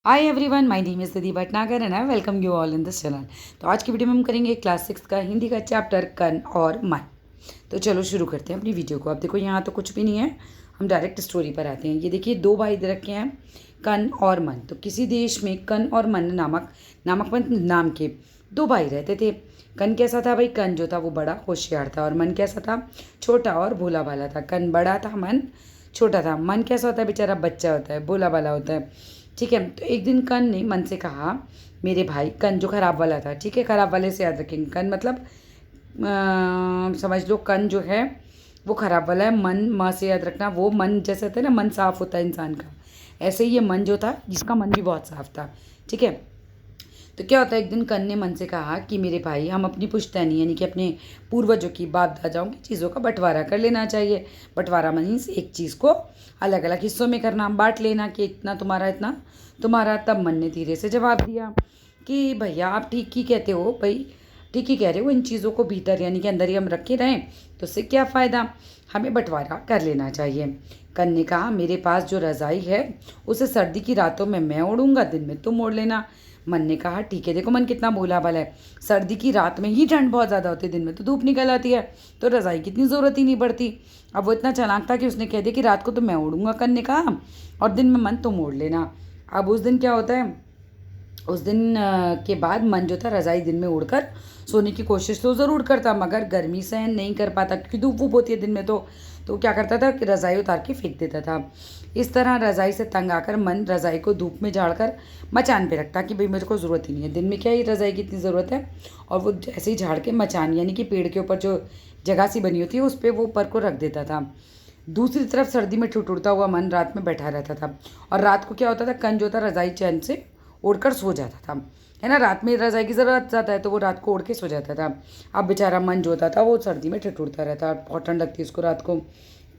Hi everyone, my name is Didi Bhatnagar and I welcome you all in this channel. तो आज की video में हम करेंगे क्लास 6 का हिंदी का चैप्टर कन और मन। तो चलो शुरू करते हैं अपनी वीडियो को। अब देखो यहाँ तो कुछ भी नहीं है, हम डायरेक्ट स्टोरी पर आते हैं। ये देखिए दो भाई दे रखे हैं, कन और मन। तो किसी देश में कन और मन नामक नाम के दो भाई रहते थे। कन कैसा था भाई? कन जो था वो बड़ा होशियार था। और मन कैसा था? छोटा और भोला भाला था। कन बड़ा था, मन छोटा था। मन कैसा होता है? बेचारा बच्चा होता है, भोला भाला होता है। ठीक है। तो एक दिन कन ने मन से कहा, मेरे भाई, कन जो खराब वाला था, ठीक है, खराब वाले से याद रखेंगे। कन मतलब समझ लो कन जो है वो खराब वाला है। मन माँ से याद रखना, वो मन जैसे होता है ना, मन साफ होता है इंसान का, ऐसे ही ये मन जो था, जिसका मन भी बहुत साफ था। ठीक है। तो क्या होता है, एक दिन कन ने मन से कहा कि मेरे भाई, हम अपनी पुश्तैनी यानी कि अपने पूर्वजों की, बाप दादाओं की चीज़ों का बंटवारा कर लेना चाहिए। बंटवारा मीन्स एक चीज़ को अलग अलग हिस्सों में करना, बांट लेना कि इतना तुम्हारा इतना तुम्हारा। तब मन ने धीरे से जवाब दिया कि भैया आप ठीक ही कहते हो भाई, ठीक ही कह रहे हो। इन चीज़ों को भीतर यानी कि अंदर ही हम रखे रहें तो उससे क्या फ़ायदा, हमें बंटवारा कर लेना चाहिए। कन ने कहा, मेरे पास जो रज़ाई है उसे सर्दी की रातों में मैं ओढ़ूंगा, दिन में तुम ओढ़ लेना। मन ने कहा ठीक है। देखो मन कितना भोला भाला है, सर्दी की रात में ही ठंड बहुत ज़्यादा होती है, दिन में तो धूप निकल आती है, तो रज़ाई की इतनी ज़रूरत ही नहीं पड़ती। अब वो इतना चालाक था कि उसने कह दिया कि रात को तो मैं ओढ़ूंगा, कन ने कहा, और दिन में मन तुम ओढ़ लेना। अब उस दिन क्या होता है, उस दिन के बाद मन जो था रज़ाई दिन में उड़कर सोने की कोशिश तो ज़रूर करता, मगर गर्मी सहन नहीं कर पाता क्योंकि धूप वूप होती है दिन में। तो क्या करता था कि रज़ाई उतार के फेंक देता था। इस तरह रज़ाई से तंग आकर मन रज़ाई को धूप में झाड़कर मचान पे रखता कि भाई मेरे को ज़रूरत ही नहीं है, दिन में क्या ही रज़ाई की इतनी ज़रूरत है। और वो ऐसे ही झाड़ के मचान यानी कि पेड़ के ऊपर जो जगह सी बनी होती है उस पर वो ऊपर को रख देता था। दूसरी तरफ सर्दी में ठिठुरता हुआ मन रात में बैठा रहता था। और रात को क्या होता था, कन जो था रज़ाई चैन से ओढ़कर सो जाता था, है ना। रात में रज़ाई की ज़रूरत ज़्यादा है तो वो रात को ओढ़ के सो जाता था। अब बेचारा मन जो होता था वो सर्दी में ठिठुरता रहता, बहुत ठंड लगती है उसको रात को।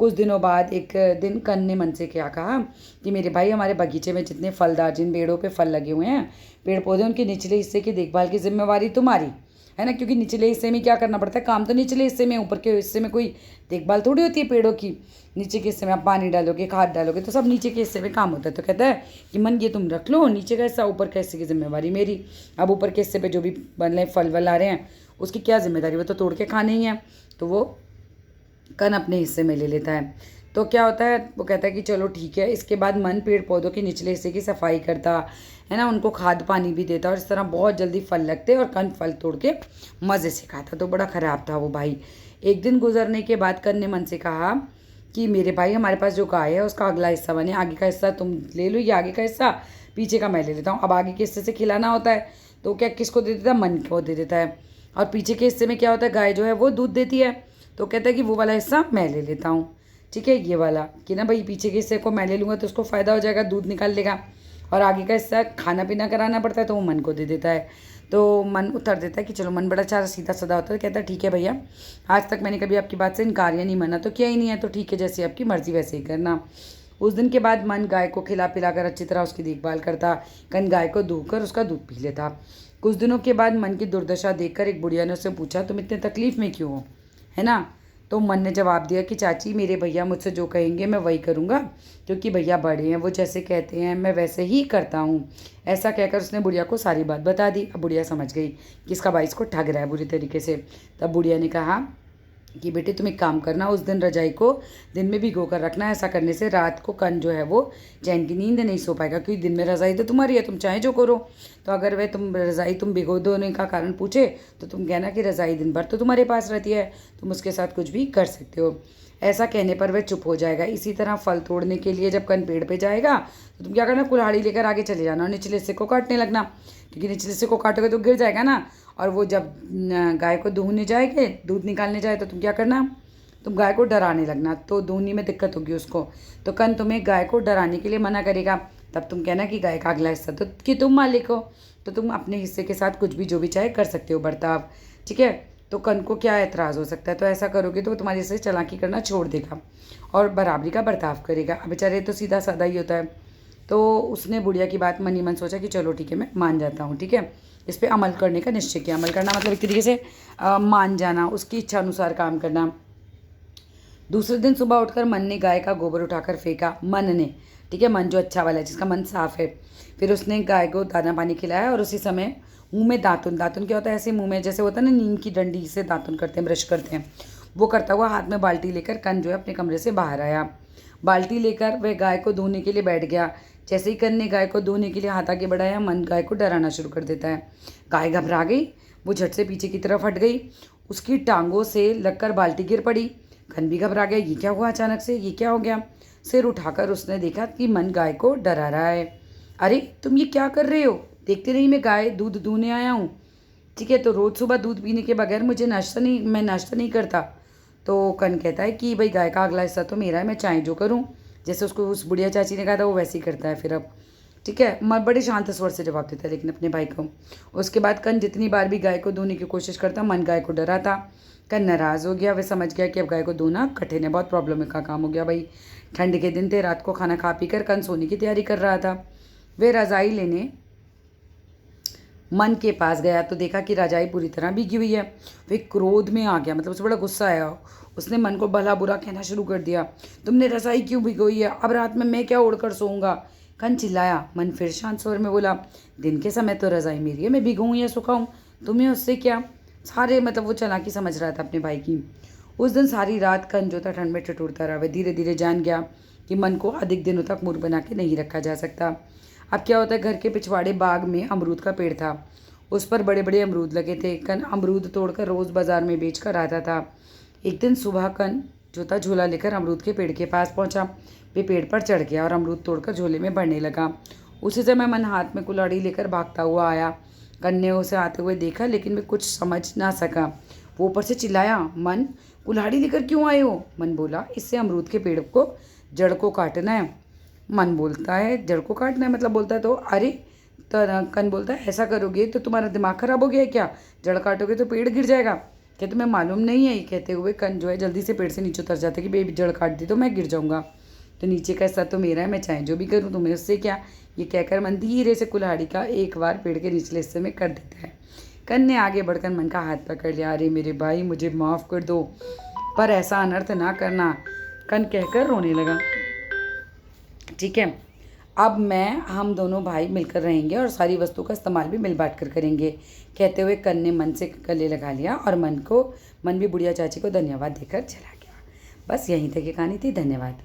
कुछ दिनों बाद एक दिन कन ने मन से क्या कहा कि मेरे भाई, हमारे बगीचे में जितने फलदार, जिन पेड़ों पे फल लगे हुए हैं, पेड़ पौधे, उनके निचले हिस्से की देखभाल की जिम्मेवारी तुम्हारी है ना। क्योंकि निचले हिस्से में क्या करना पड़ता है, काम तो निचले हिस्से में, ऊपर के हिस्से में कोई देखभाल थोड़ी होती है पेड़ों की। नीचे के हिस्से में आप पानी डालोगे, खाद डालोगे, तो सब नीचे के हिस्से में काम होता है। तो कहता है कि मन ये तुम रख लो, नीचे का हिस्सा, ऊपर के हिस्से की जिम्मेवारी मेरी। अब ऊपर के हिस्से पे जो भी बन फल वल आ रहे हैं उसकी क्या जिम्मेदारी, वो तो तोड़ के खाने ही है। तो वो कन अपने हिस्से में ले लेता है। तो क्या होता है, वो कहता है कि चलो ठीक है। इसके बाद मन पेड़ पौधों के निचले हिस्से की सफाई करता है ना, उनको खाद पानी भी देता, और इस तरह बहुत जल्दी फल लगते और कन फल तोड़ के मज़े से खाता। तो बड़ा ख़राब था वो भाई। एक दिन गुजरने के बाद कन ने मन से कहा कि मेरे भाई, हमारे पास जो गाय है उसका अगला हिस्सा बने, आगे का हिस्सा तुम ले लो, ये आगे का हिस्सा, पीछे का मैं ले लेता हूँ। अब आगे के हिस्से से खिलाना होता है तो क्या किसको दे देता है, मन को दे देता है। और पीछे के हिस्से में क्या होता है, गाय जो है वो दूध देती है, तो कहता है कि वो वाला हिस्सा मैं ले लेता हूँ। ठीक है, ये वाला कि ना भाई, पीछे के हिस्से को मैं ले लूँगा तो उसको फ़ायदा हो जाएगा, दूध निकाल लेगा। और आगे का हिस्सा खाना पीना कराना पड़ता है तो वो मन को दे देता है। तो मन उत्तर देता है कि चलो, मन बड़ा अच्छा सीधा साधा होता है, कहता है ठीक है भैया, आज तक मैंने कभी आपकी बात से इनकार या नहीं मना तो किया ही नहीं है, तो ठीक है, जैसे आपकी मर्ज़ी वैसे ही करना। उस दिन के बाद मन गाय को खिला पिला कर अच्छी तरह उसकी देखभाल करता, कन गाय को धोकर उसका दूध पी लेता। कुछ दिनों के बाद मन की दुर्दशा देखकर एक बुढ़िया ने उससे पूछा, तुम इतने तकलीफ़ में क्यों हो, है ना। तो मन ने जवाब दिया कि चाची, मेरे भैया मुझसे जो कहेंगे मैं वही करूँगा, क्योंकि भैया बड़े हैं, वो जैसे कहते हैं मैं वैसे ही करता हूँ। ऐसा कहकर उसने बुढ़िया को सारी बात बता दी। अब बुढ़िया समझ गई कि इसका भाई इसको ठग रहा है बुरी तरीके से। तब बुढ़िया ने कहा कि बेटे तुम एक काम करना, उस दिन रजाई को दिन में भिगो कर रखना, ऐसा करने से रात को कन जो है वो चैन की नींद नहीं सो पाएगा, क्योंकि दिन में रजाई तो तुम्हारी है, तुम चाहे जो करो। तो अगर वह तुम रजाई तुम भिगो दोने का कारण पूछे तो तुम कहना कि रजाई दिन भर तो तुम्हारे पास रहती है, तुम उसके साथ कुछ भी कर सकते हो। ऐसा कहने पर वह चुप हो जाएगा। इसी तरह फल तोड़ने के लिए जब कन पेड़ पे जाएगा तो तुम क्या करना, कुल्हाड़ी लेकर आगे चले जाना और निचले हिस्से को काटने लगना, क्योंकि निचले हिस्से को काटोगे तो गिर जाएगा ना। और वो जब गाय को दूहने जाएंगे, दूध निकालने जाए, तो तुम क्या करना, तुम गाय को डराने लगना, तो दूहनी में दिक्कत होगी उसको। तो कन तुम्हें गाय को डराने के लिए मना करेगा, तब तुम कहना कि गाय का अगला हिस्सा तो कि तुम मालिक हो, तो तुम अपने हिस्से के साथ कुछ भी जो भी चाहे कर सकते हो बर्ताव। ठीक है। तो कन को क्या एतराज़ हो सकता है, तो ऐसा करोगे तो वो तुम्हारे से चालाकी करना छोड़ देगा और बराबरी का बर्ताव करेगा। अब बेचारे तो सीधा साधा ही होता है। तो उसने बुढ़िया की बात मन ही मन सोचा कि चलो ठीक है, मैं मान जाता हूँ। ठीक है। इस पर अमल करने का निश्चय किया। अमल करना मतलब एक तरीके से मान जाना, उसकी इच्छा अनुसार काम करना। दूसरे दिन सुबह उठकर मन ने गाय का गोबर उठाकर फेंका। मन ने, ठीक है, मन जो अच्छा वाला है, जिसका मन साफ है। फिर उसने गाय को दाना पानी खिलाया और उसी समय मुंह में दातुन, दातुन क्या होता है, ऐसे मुंह में जैसे होता है ना नीम की डंडी से दातुन करते हैं, ब्रश करते हैं, वो करता हुआ हाथ में बाल्टी लेकर कन जो है अपने कमरे से बाहर आया। बाल्टी लेकर वह गाय को धोने के लिए बैठ गया। जैसे ही कन ने गाय को धोने के लिए हाथ आगे बढ़ाया, मन गाय को डराना शुरू कर देता है। गाय घबरा गई, वो झट से पीछे की तरफ हट गई, उसकी टांगों से लगकर बाल्टी गिर पड़ी। कन भी घबरा गया, ये क्या हुआ अचानक से, ये क्या हो गया। सिर उठाकर उसने देखा कि मन गाय को डरा रहा है। अरे तुम ये क्या कर रहे हो, देखते नहीं मैं गाय दूध दूहने आया हूँ, ठीक है, तो रोज़ सुबह दूध पीने के बगैर मैं नाश्ता नहीं करता। तो कन कहता है कि भाई गाय का अगला हिस्सा तो मेरा है, मैं चाहे जो करूँ। जैसे उसको उस बुढ़िया चाची ने कहा था वो वैसे ही करता है फिर अब, ठीक है। मैं बड़े शांत स्वर से जवाब देता है लेकिन अपने भाई को। उसके बाद कन जितनी बार भी गाय को धोने की कोशिश करता, मन गाय को डराता। कन नाराज़ हो गया, वह समझ गया कि अब गाय को धोना कठिन है, बहुत प्रॉब्लम का काम हो गया भाई। ठंड के दिन थे, रात को खाना खा पी कर कन सोने की तैयारी कर रहा था। वे रज़ाई लेने मन के पास गया तो देखा कि रजाई पूरी तरह भीगी हुई है। वे क्रोध में आ गया, मतलब उसे बड़ा गुस्सा आया। उसने मन को भला बुरा कहना शुरू कर दिया, तुमने रजाई क्यों भिगोई है, अब रात में मैं क्या ओढ़कर सोऊंगा। कन चिल्लाया। मन फिर शांत स्वर में बोला, दिन के समय तो रजाई मेरी है, मैं भिगोऊँ या सुखाऊँ, तुम्हें उससे क्या। सारे मतलब वो चालाकी समझ रहा था अपने भाई की। उस दिन सारी रात कन जो था ठंड में ठिठुरता रहा। वह धीरे धीरे जान गया कि मन को अधिक दिनों तक मूर्ख बना के नहीं रखा जा सकता। अब क्या होता है, घर के पिछवाड़े बाग में अमरूद का पेड़ था, उस पर बड़े बड़े अमरूद लगे थे। कन अमरूद तोड़कर रोज़ बाजार में बेच कर आता था। एक दिन सुबह कन जो था झोला लेकर अमरूद के पेड़ के पास पहुंचा। वे पेड़ पर चढ़ गया और अमरूद तोड़कर झोले में भरने लगा। उसी समय मन हाथ में कुल्हाड़ी लेकर भागता हुआ आया। कन ने उसे आते हुए देखा लेकिन वे कुछ समझ ना सका। वो ऊपर से चिल्लाया, मन कुल्हाड़ी लेकर क्यों आए हो। मन बोला, इससे अमरूद के पेड़ को जड़ को काटना है। मन बोलता है जड़ को काटना है, मतलब बोलता है तो अरे, तो कन बोलता है ऐसा करोगे तो तुम्हारा दिमाग खराब हो गया है क्या, जड़ काटोगे तो पेड़ गिर जाएगा, क्या तुम्हें मालूम नहीं है। ये कहते हुए कन जो है जल्दी से पेड़ से नीचे उतर जाता है कि बेबी जड़ काट दी तो मैं गिर जाऊंगा, तो नीचे का हिस्सा तो मेरा है, मैं चाहे जो भी करूँ तुम्हें उससे क्या। ये कहकर मन धीरे से कुल्हाड़ी का एक बार पेड़ के निचले हिस्से में कर देता है। कन ने आगे बढ़कर मन का हाथ पकड़ लिया। अरे मेरे भाई, मुझे माफ़ कर दो, पर ऐसा अनर्थ ना करना, कन कहकर रोने लगा। ठीक है, अब हम दोनों भाई मिलकर रहेंगे और सारी वस्तु का इस्तेमाल भी मिल बांट कर करेंगे। कहते हुए कन ने मन से गले लगा लिया और मन भी बुढ़िया चाची को धन्यवाद देकर चला गया। बस यहीं तक की कहानी थी। धन्यवाद।